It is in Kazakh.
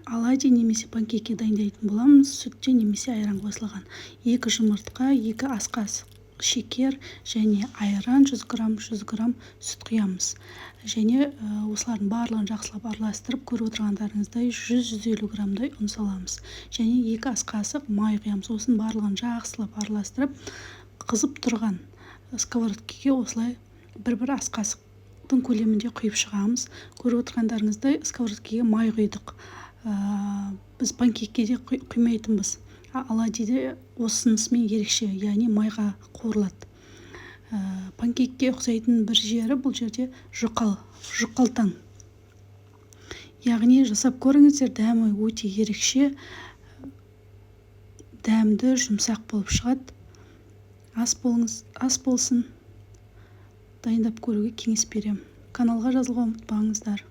оладьи немесе панкейкке дайындайтын боламыз. Сүтте немесе айран қосылған. 2 жұмыртқа, 2 ас қасық шекер және айран 100 грамм сүт құямыз. Және осылардың барлығын жақсылап араластырып, көріп отырғандарыңыздай 100-150 граммдай ұн саламыз. Және 2 ас қасық май құямыз. Осының барлығын жақсылап араластырып, қызып тұрған сковородкеге осылай бір ас қасықтың көлемінде құйып шығамыз. Көріп отырғандарыңыздай сковородкеге май құйдық. Біз панкейкке де құймайтынбыз. Оладьиде осынысымен ерекше, яғни майға қуырылады. Панкейкке ұқсайтын бір жері бұл жерде жұқалтаң. Яғни жасап көріңіздер, дәмі өте ерекше, дәмді, жұмсақ болып шығады. Ас болсын, дайындап көруге кеңес беремін. Каналға жазылуға ұмытпаңыздар.